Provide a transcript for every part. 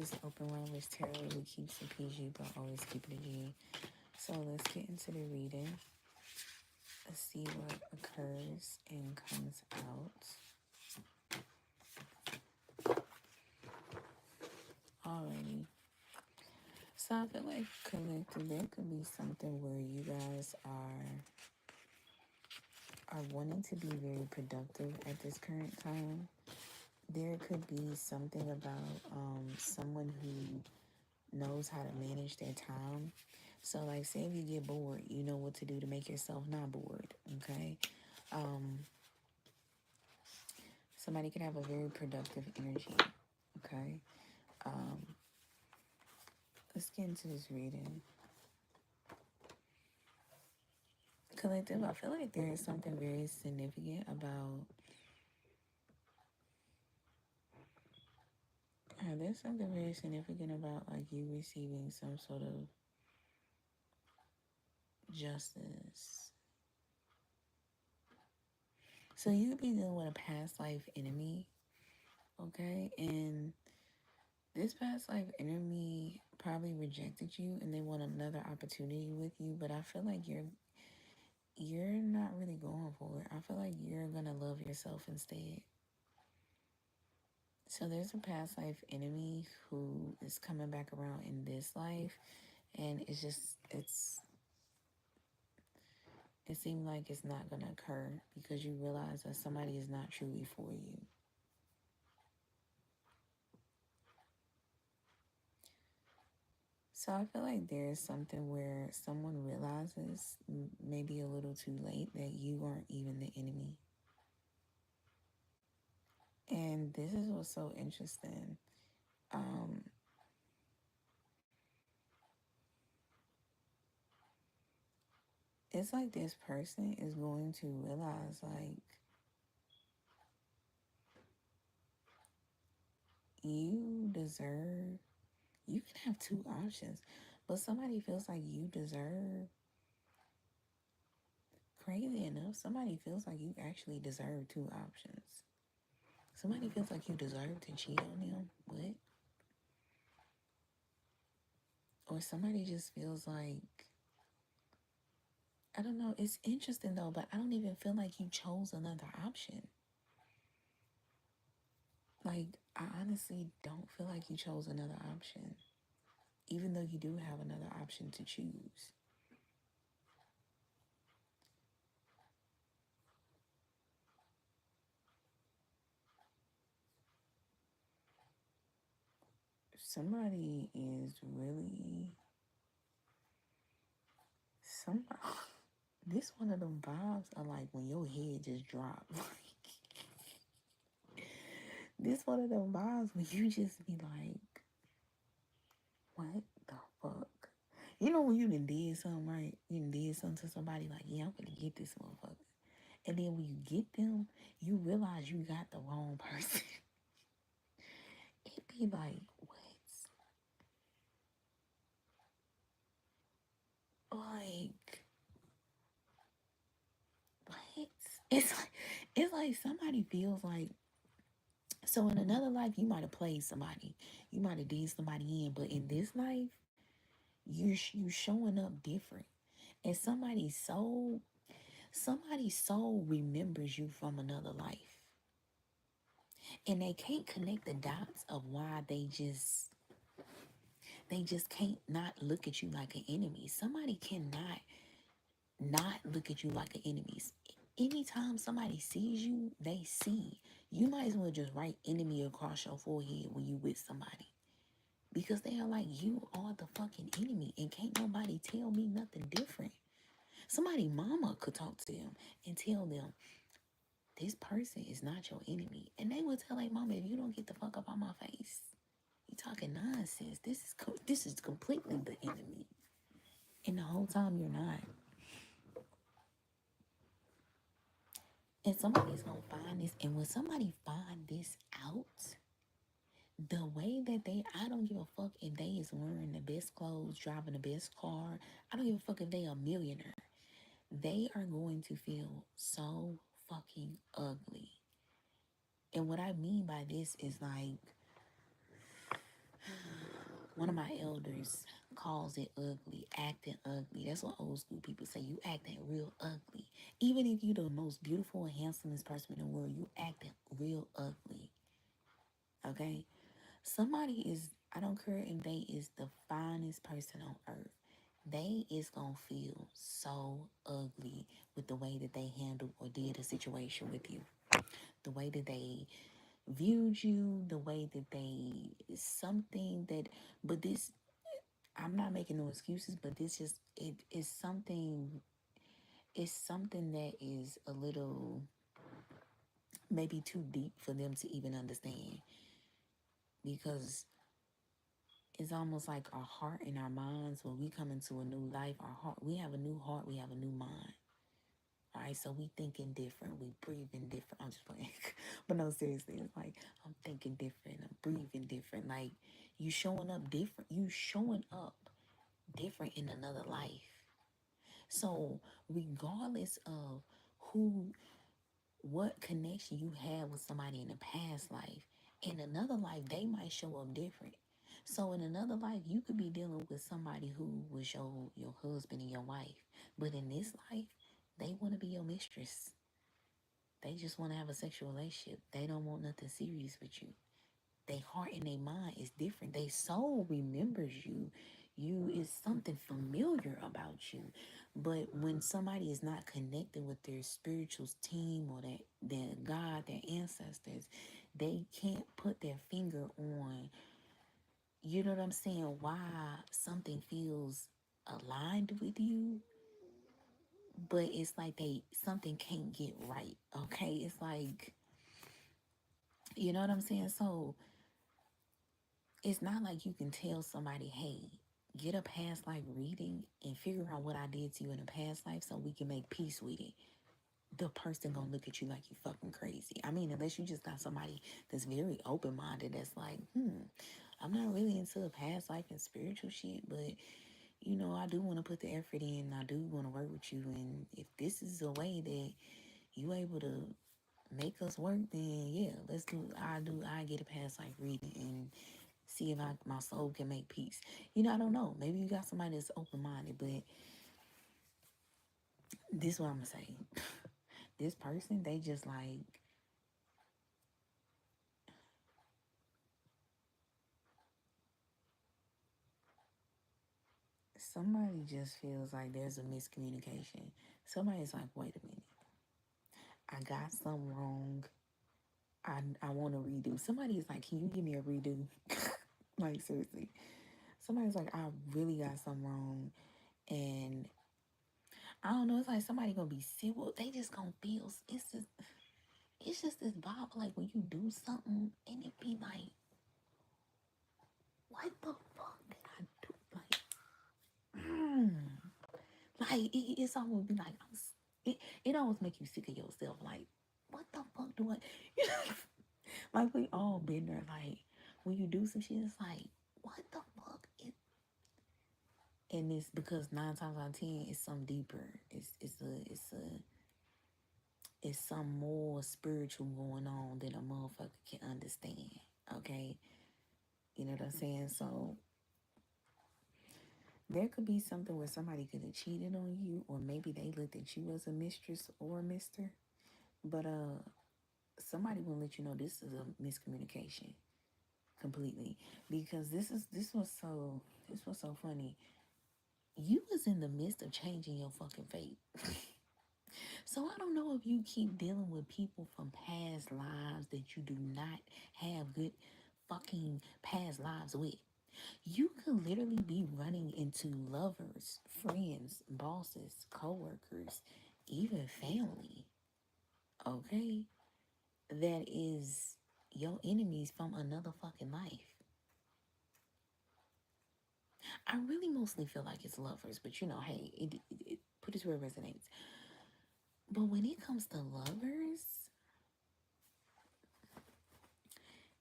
is Open World with Tarot. We keeps it PG, but always keep it a G. So let's get into the reading. Let's see what occurs and comes out. Alrighty. So I feel like collective, there could be something where you guys are wanting to be very productive at this current time. There could be something about someone who knows how to manage their time. So like, say if you get bored, you know what to do to make yourself not bored, okay? Somebody could have a very productive energy, okay? Let's get into this reading. Collective, I feel like there is something very significant about... there's something very significant about like you receiving some sort of justice. So you could be dealing with a past life enemy, okay? And this past life enemy probably rejected you and they want another opportunity with you, but I feel like you're not really going for it. I feel like you're gonna love yourself instead. So there's a past life enemy who is coming back around in this life, and it seemed like it's not gonna occur because you realize that somebody is not truly for you. So I feel like there's something where someone realizes, maybe a little too late, that you aren't even the enemy. And this is what's so interesting. It's like this person is going to realize, like, you can have two options, but somebody feels like you deserve, crazy enough, somebody feels like you actually deserve two options. Somebody feels like you deserve to cheat on them. What? Or somebody just feels like, I don't know, it's interesting though, but I don't even feel like you chose another option. Like, I honestly don't feel like you chose another option, even though you do have another option to choose. Somebody is really, this one of them vibes are like when your head just drops. This one of them vibes when you just be like, what the fuck? You know when you done did something, right? You done did something to somebody, like, yeah, I'm gonna get this motherfucker. And then when you get them, you realize you got the wrong person. It be like, what? Like, what? It's like somebody feels like, so in another life you might have played somebody, you might have did somebody in, but in this life you showing up different, and somebody's soul remembers you from another life, and they can't connect the dots of why they just can't not look at you like an enemy. Somebody cannot not look at you like an enemy. Anytime somebody sees you, they see. You might as well just write enemy across your forehead when you with somebody, because they are like, you are the fucking enemy, and can't nobody tell me nothing different. Somebody mama could talk to them and tell them, this person is not your enemy, and they will tell their mama, if you don't get the fuck up on my face, you talking nonsense. This is completely the enemy, and the whole time you're not. And somebody's gonna find this, and when somebody find this out, the way that I don't give a fuck if they is wearing the best clothes, driving the best car, I don't give a fuck if they a millionaire, they are going to feel so fucking ugly. And what I mean by this is like, One of my elders calls it ugly, acting ugly. That's what old school people say. You acting real ugly. Even if you the most beautiful and handsomest person in the world, you acting real ugly. Okay? Somebody is, I don't care if they is the finest person on earth. They is gonna feel so ugly with the way that they handled or did a situation with you. The way that they viewed you, the way that they something that, but this, I'm not making no excuses, but this just it is something, it's something that is a little maybe too deep for them to even understand, because it's almost like our heart and our minds, when we come into a new life, our heart, we have a new heart, we have a new mind. All right, so we thinking different, we breathing different. I'm just playing, but no, seriously, it's like I'm thinking different, I'm breathing different. Like you showing up different, you showing up different in another life. So regardless of who, what connection you had with somebody in a past life, in another life they might show up different. So in another life you could be dealing with somebody who was your husband and your wife, but in this life they want to be your mistress. They just want to have a sexual relationship. They don't want nothing serious with you. Their heart and their mind is different. Their soul remembers you. You is something familiar about you. But when somebody is not connected with their spiritual team or their God, their ancestors, they can't put their finger on, you know what I'm saying, why something feels aligned with you, but it's like they something can't get right. Okay. It's like, you know what I'm saying? So it's not like you can tell somebody, hey, get a past life reading and figure out what I did to you in a past life so we can make peace with it. The person gonna look at you like you fucking crazy. I mean, unless you just got somebody that's very open minded, that's like, I'm not really into the past life and spiritual shit, but you know, I do want to put the effort in. I do want to work with you, and if this is a way that you able to make us work, then yeah, let's do. I get a past life reading and see if my soul can make peace. You know, I don't know. Maybe you got somebody that's open minded, but this is what I'm gonna say. This person, they just like, somebody just feels like there's a miscommunication. Somebody's like, wait a minute, I got something wrong. I want to redo. Somebody's like, can you give me a redo? Like seriously. Somebody's like, I really got something wrong, and I don't know. It's like somebody gonna be sick. Well, they just gonna feel. It's just this vibe. Like when you do something and it be like, what the fuck did I do? Like it's almost be like it always make you sick of yourself. Like what the fuck do I? You know, like we all been there. Like when you do some shit, it's like what the fuck? And it's because 9 times out of 10, it's something deeper. It's some more spiritual going on than a motherfucker can understand. Okay, you know what I'm saying? So there could be something where somebody could have cheated on you, or maybe they looked at you as a mistress or a mister. But somebody will let you know this is a miscommunication completely, because this was so funny. You was in the midst of changing your fucking fate. So I don't know if you keep dealing with people from past lives that you do not have good fucking past lives with. You could literally be running into lovers, friends, bosses, co-workers, even family, okay? That is your enemies from another fucking life. I really mostly feel like it's lovers, but you know, hey, put it where it resonates. But when it comes to lovers,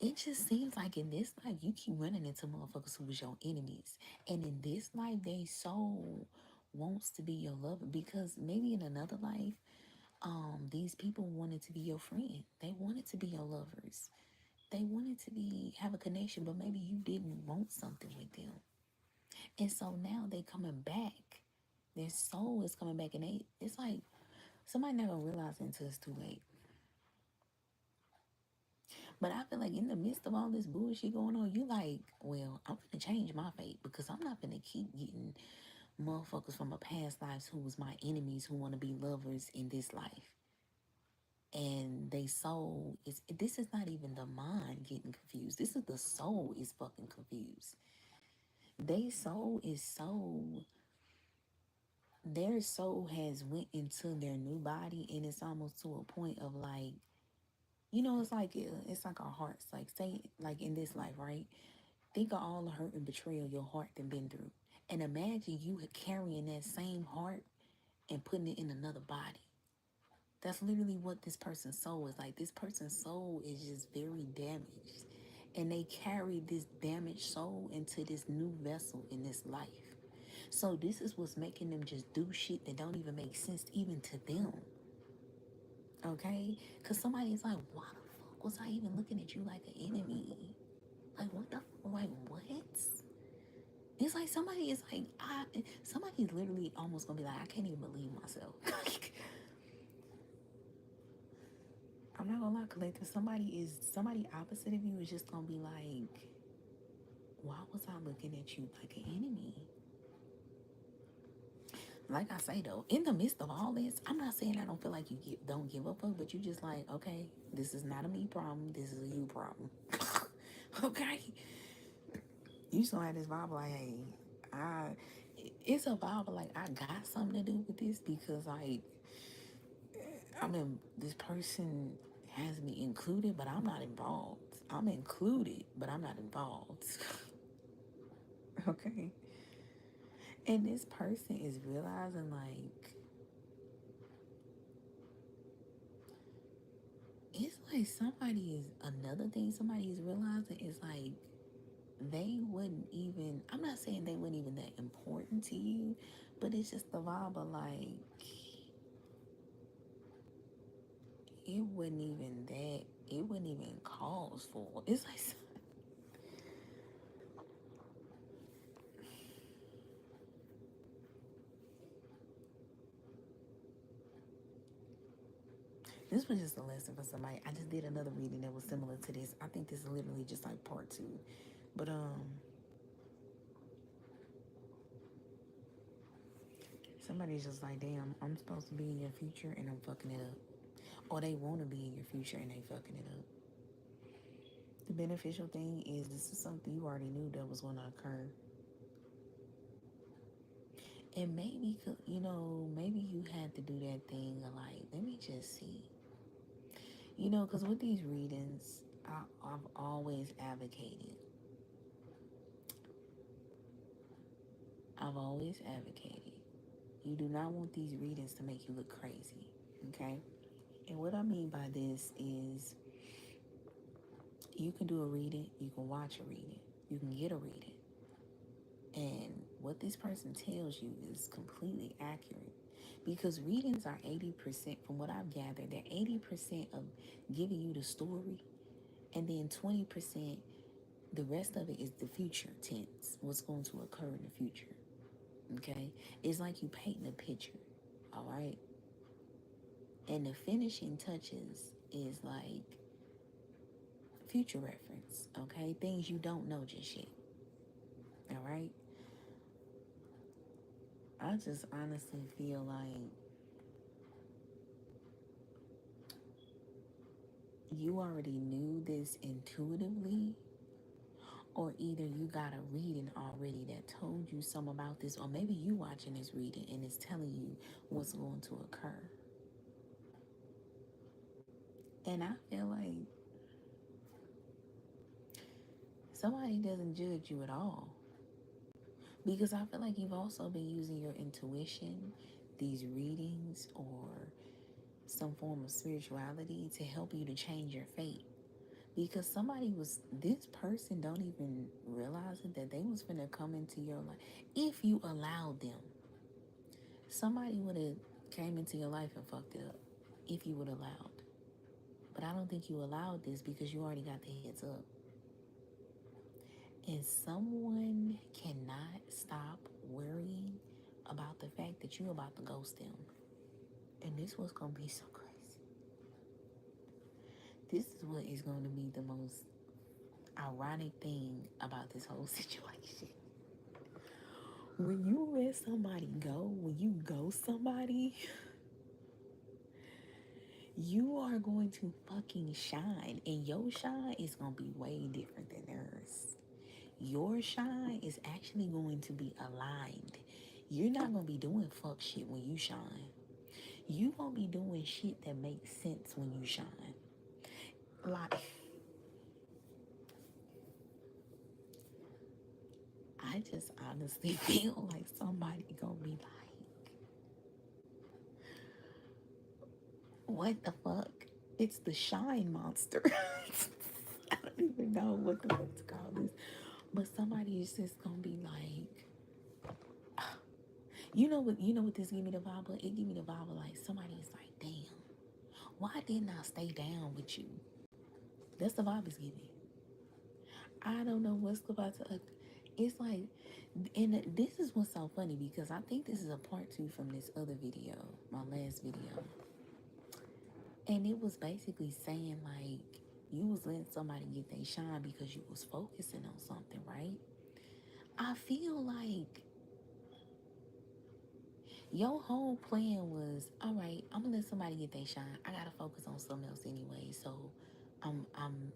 it just seems like in this life you keep running into motherfuckers who was your enemies, and in this life they so wants to be your lover, because maybe in another life, these people wanted to be your friend. They wanted to be your lovers. they wanted to have a connection, but maybe you didn't want something with them. And so now they coming back. Their soul is coming back, and it's like somebody never realized it until it's too late. But I feel like in the midst of all this bullshit going on, you like, well, I'm gonna change my fate because I'm not gonna keep getting motherfuckers from a past lives who was my enemies who want to be lovers in this life. And they soul is, this is not even the mind getting confused. This is the soul is fucking confused. They soul is so, their soul has went into their new body, and it's almost to a point of like, it's like our hearts. Like, say, like in this life, right? Think of all the hurt and betrayal your heart has been through, and imagine you carrying that same heart and putting it in another body. That's literally what this person's soul is like. This person's soul is just very damaged, and they carry this damaged soul into this new vessel in this life. So this is what's making them just do shit that don't even make sense even to them. Okay? Because somebody's like, why the fuck was I even looking at you like an enemy? Like, what the fuck? Like, what? It's like somebody's literally almost gonna be like, I can't even believe myself. I'm not gonna lie, collective. Somebody opposite of you is just gonna be like, why was I looking at you like an enemy? Like I say though, in the midst of all this, I'm not saying I don't feel like don't give a fuck, but you just like, okay, this is not a me problem, this is a you problem. Okay, you still have this vibe like, hey, I, it's a vibe like I got something to do with this because like, I mean, this person has me included, but I'm not involved. I'm included, but I'm not involved. Okay. And this person is realizing, like, it's like another thing somebody is realizing is like, they wouldn't even, I'm not saying they weren't even that important to you, but it's just the vibe of like, it wasn't even that, it wasn't even cause for. It's like, this was just a lesson for somebody. I just did another reading that was similar to this. I think this is literally just like part 2. But somebody's just like, damn, I'm supposed to be in your future and I'm fucking it up. Or they want to be in your future and they fucking it up. The beneficial thing is this is something you already knew that was going to occur. And maybe, maybe you had to do that thing of like, let me just see. Because with these readings, I've always advocated. I've always advocated. You do not want these readings to make you look crazy, okay? And what I mean by this is you can do a reading, you can watch a reading, you can get a reading. And what this person tells you is completely accurate. Because readings are 80%, from what I've gathered, they're 80% of giving you the story, and then 20%, the rest of it is the future tense, what's going to occur in the future. Okay? It's like you painting a picture, all right? And the finishing touches is like future reference, okay? Things you don't know just yet, all right? I just honestly feel like you already knew this intuitively, or either you got a reading already that told you some about this, or maybe you watching this reading and it's telling you what's going to occur. And I feel like somebody doesn't judge you at all, because I feel like you've also been using your intuition, these readings, or some form of spirituality to help you to change your fate. Because this person don't even realize it, that they was finna come into your life. If you allowed them, somebody would have came into your life and fucked it up. If you would have allowed. But I don't think you allowed this because you already got the heads up. And someone cannot stop worrying about the fact that you're about to ghost them. And this was going to be so crazy. This is what is going to be the most ironic thing about this whole situation. When you let somebody go, when you ghost somebody, you are going to fucking shine. And your shine is going to be way different than theirs. Your shine is actually going to be aligned. You're not going to be doing fuck shit when you shine. You going to be doing shit that makes sense when you shine. Like, I just honestly feel like somebody going to be like, what the fuck? It's the shine monster. I don't even know what the fuck to call this. But somebody is just gonna be like, you know what this give me the vibe of? It give me the vibe of like somebody is like, damn, why didn't I stay down with you? That's the vibe it's giving. I don't know what's about to it's like, and this is what's so funny because I think this is a part two from this other video, my last video. And it was basically saying like you was letting somebody get their shine because you was focusing on something, right? I feel like your whole plan was, all right, I'm gonna let somebody get their shine. I gotta focus on something else anyway. So I'm I'm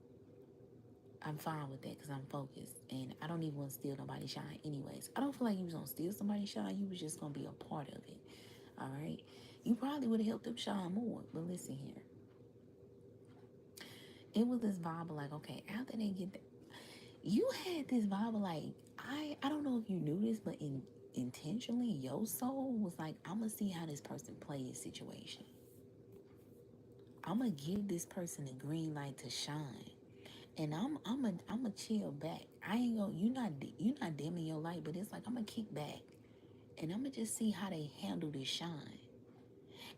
I'm fine with that because I'm focused and I don't even want to steal nobody's shine anyways. I don't feel like you was gonna steal somebody's shine, you was just gonna be a part of it. All right. You probably would have helped them shine more. But listen here. It was this vibe of like, okay, after they get that, you had this vibe of like, I don't know if you knew this, but intentionally your soul was like, I'm gonna see how this person plays this situation. I'm gonna give this person a green light to shine, and I'm a chill back. I ain't gonna you not dimming your light, but it's like I'm gonna kick back, and I'm gonna just see how they handle this shine.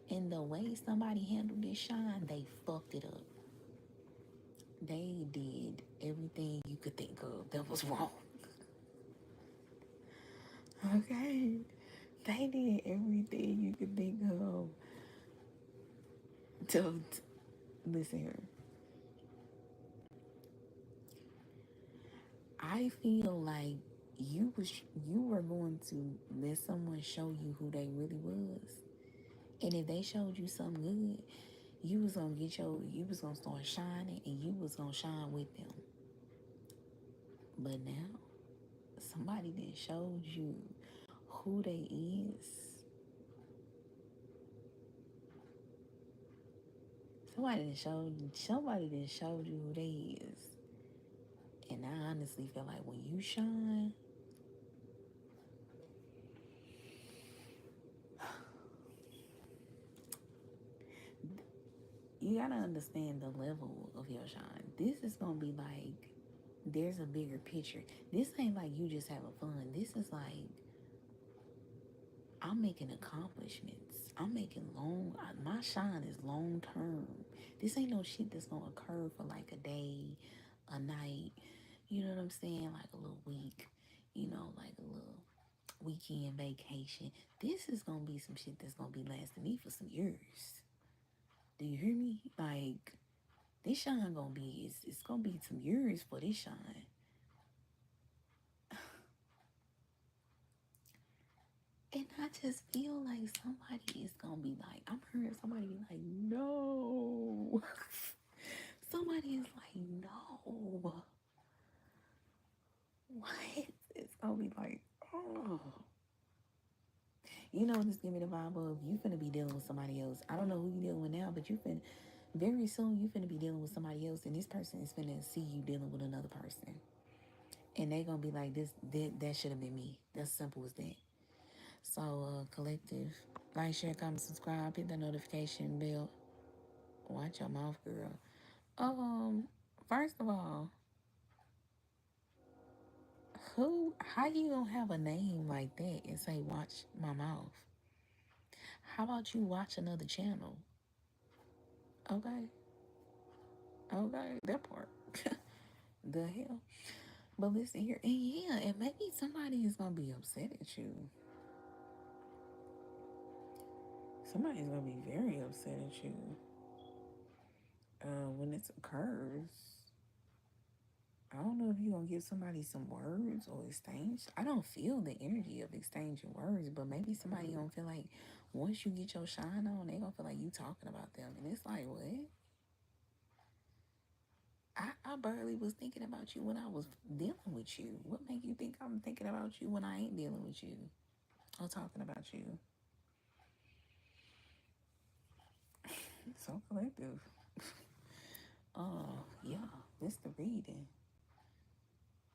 And the way somebody handled this shine, they fucked it up. They did everything you could think of that was wrong. Okay, they did everything you could think of. To listen here, I feel like you were going to let someone show you who they really was, and if they showed you something good, you was gonna start shining, and you was gonna shine with them. But now somebody that showed you who they is. Somebody that showed you who they is. And I honestly feel like when you shine, you gotta understand the level of your shine. This is gonna be like there's a bigger picture. This ain't like you just having fun. This is like I'm making accomplishments. I'm making my shine is long term. This ain't no shit that's gonna occur for like a day, a night, you know what I'm saying? Like a little week, like a little weekend vacation. This is gonna be some shit that's gonna be lasting me for some years. Do you hear me? Like, this shine gonna be, it's gonna be some years for this shine. And I just feel like somebody is gonna be like, I'm hearing somebody be like, no. Somebody is like, no. What? It's gonna be like, oh. You know, this give me the vibe of you finna be dealing with somebody else. I don't know who you dealing with now, but very soon you finna be dealing with somebody else, and this person is finna see you dealing with another person. And they gonna be like, that should have been me. That's simple as that. So, collective, like, share, comment, subscribe, hit the notification bell. Watch your mouth, girl. First of all, how you gonna have a name like that and say watch my mouth? How about you watch another channel? Okay, Okay, that part. The hell. But listen here, and yeah, and maybe somebody is gonna be upset at you. Somebody's gonna be very upset at you when this occurs. I don't know if you're gonna give somebody some words or exchange. I don't feel the energy of exchanging words, but maybe somebody gonna feel like once you get your shine on, they gonna feel like you talking about them. And it's like, what? I barely was thinking about you when I was dealing with you. What make you think I'm thinking about you when I ain't dealing with you or talking about you? So collective. Oh, yeah, this the reading.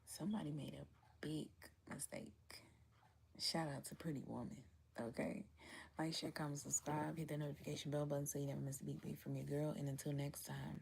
Somebody made a big mistake. Shout out to Pretty Woman. Okay. Like, share, comment, subscribe, hit that notification bell button so you never miss a beat from your girl. And until next time.